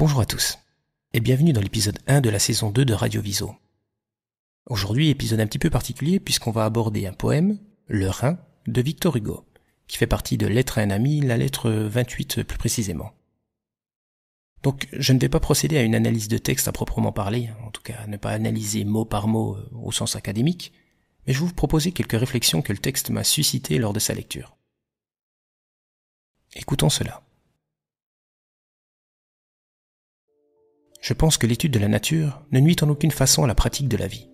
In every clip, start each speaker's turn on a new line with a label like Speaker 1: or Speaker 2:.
Speaker 1: Bonjour à tous, et bienvenue dans l'épisode 1 de la saison 2 de Radio Viso. Aujourd'hui, épisode un petit peu particulier puisqu'on va aborder un poème, Le Rhin, de Victor Hugo, qui fait partie de Lettre à un ami, la lettre 28 plus précisément. Donc, je ne vais pas procéder à une analyse de texte à proprement parler, en tout cas ne pas analyser mot par mot au sens académique, mais je vais vous proposer quelques réflexions que le texte m'a suscitées lors de sa lecture. Écoutons cela. Je pense que l'étude de la nature ne nuit en aucune façon à la pratique de la vie,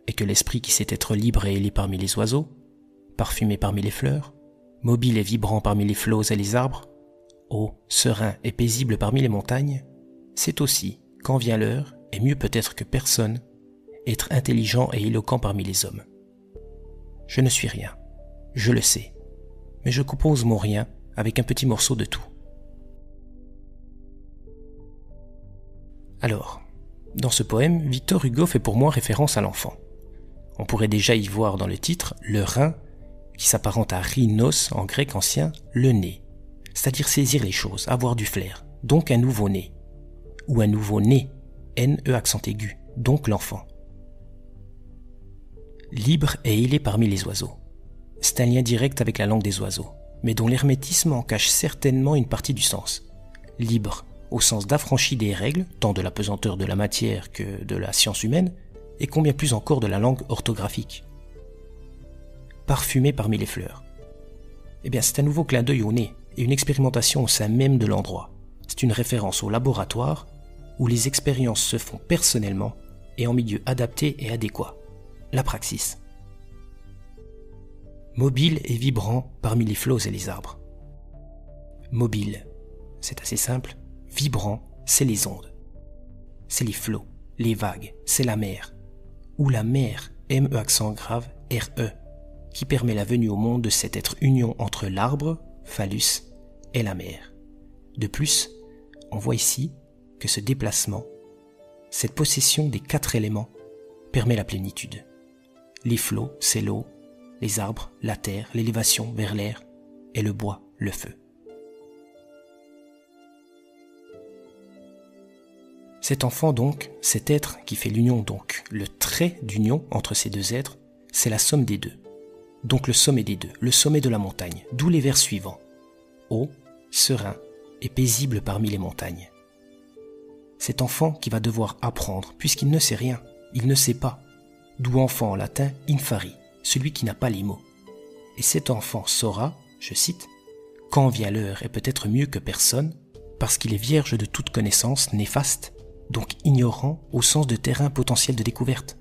Speaker 1: et que l'esprit qui sait être libre et ailé parmi les oiseaux, parfumé parmi les fleurs, mobile et vibrant parmi les flots et les arbres, haut, serein et paisible parmi les montagnes, c'est aussi, quand vient l'heure, et mieux peut-être que personne, être intelligent et éloquent parmi les hommes. Je ne suis rien, je le sais, mais je compose mon rien avec un petit morceau de tout. Alors, dans ce poème, Victor Hugo fait pour moi référence à l'enfant. On pourrait déjà y voir dans le titre le Rhin, qui s'apparente à rhinos en grec ancien, le nez, c'est-à-dire saisir les choses, avoir du flair, donc un nouveau-né, ou un nouveau-né, N-E accent aigu, donc l'enfant. Libre et ailé parmi les oiseaux. C'est un lien direct avec la langue des oiseaux, mais dont l'hermétisme en cache certainement une partie du sens. Libre, au sens d'affranchi des règles, tant de la pesanteur de la matière que de la science humaine, et combien plus encore de la langue orthographique. Parfumé parmi les fleurs. Eh bien, c'est un nouveau clin d'œil au nez, et une expérimentation au sein même de l'endroit. C'est une référence au laboratoire, où les expériences se font personnellement et en milieu adapté et adéquat. La praxis. Mobile et vibrant parmi les flots et les arbres. Mobile, c'est assez simple. Vibrant, c'est les ondes. C'est les flots, les vagues, c'est la mer. Ou la mer, M-E accent grave, R-E, qui permet la venue au monde de cette être union entre l'arbre, phallus, et la mer. De plus, on voit ici que ce déplacement, cette possession des 4 éléments, permet la plénitude. Les flots, c'est l'eau, les arbres, la terre, l'élévation vers l'air, et le bois, le feu. Cet enfant donc, cet être qui fait l'union donc, le trait d'union entre ces deux êtres, c'est la somme des deux. Donc le sommet des deux, le sommet de la montagne, d'où les vers suivants. Haut, serein et paisible parmi les montagnes. Cet enfant qui va devoir apprendre, puisqu'il ne sait rien, il ne sait pas. D'où enfant en latin, infari, celui qui n'a pas les mots. Et cet enfant saura, je cite, « Quand vient l'heure et peut-être mieux que personne, parce qu'il est vierge de toute connaissance néfaste, donc ignorant au sens de terrain potentiel de découverte.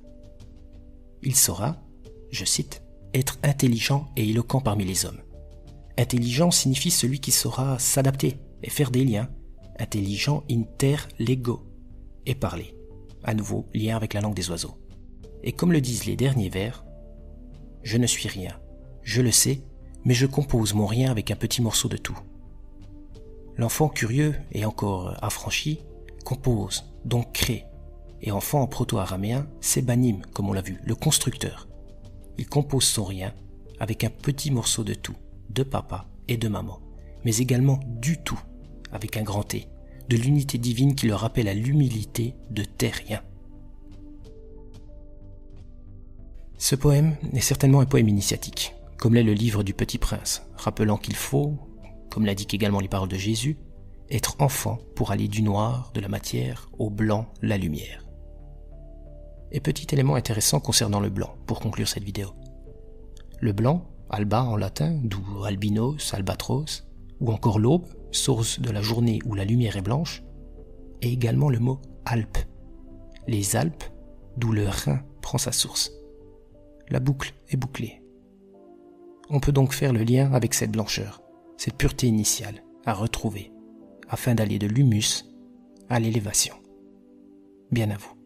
Speaker 1: Il saura, je cite, être intelligent et éloquent parmi les hommes. Intelligent signifie celui qui saura s'adapter et faire des liens. Intelligent inter lego, et parler. À nouveau, lien avec la langue des oiseaux. Et comme le disent les derniers vers, je ne suis rien, je le sais, mais je compose mon rien avec un petit morceau de tout. L'enfant curieux et encore affranchi compose, donc crée. Et enfant en proto-araméen, c'est banim, comme on l'a vu, le constructeur. Il compose son rien avec un petit morceau de tout, de papa et de maman, mais également du tout, avec un grand T, de l'unité divine qui le rappelle à l'humilité de terrien. Ce poème est certainement un poème initiatique, comme l'est le livre du Petit Prince, rappelant qu'il faut, comme l'indiquent également les paroles de Jésus, être enfant pour aller du noir, de la matière, au blanc, la lumière. Et petit élément intéressant concernant le blanc, pour conclure cette vidéo. Le blanc, alba en latin, d'où albinos, albatros, ou encore l'aube, source de la journée où la lumière est blanche, est également le mot Alpes. Les Alpes, d'où le Rhin prend sa source. La boucle est bouclée. On peut donc faire le lien avec cette blancheur, cette pureté initiale, à retrouver, afin d'aller de l'humus à l'élévation. Bien à vous.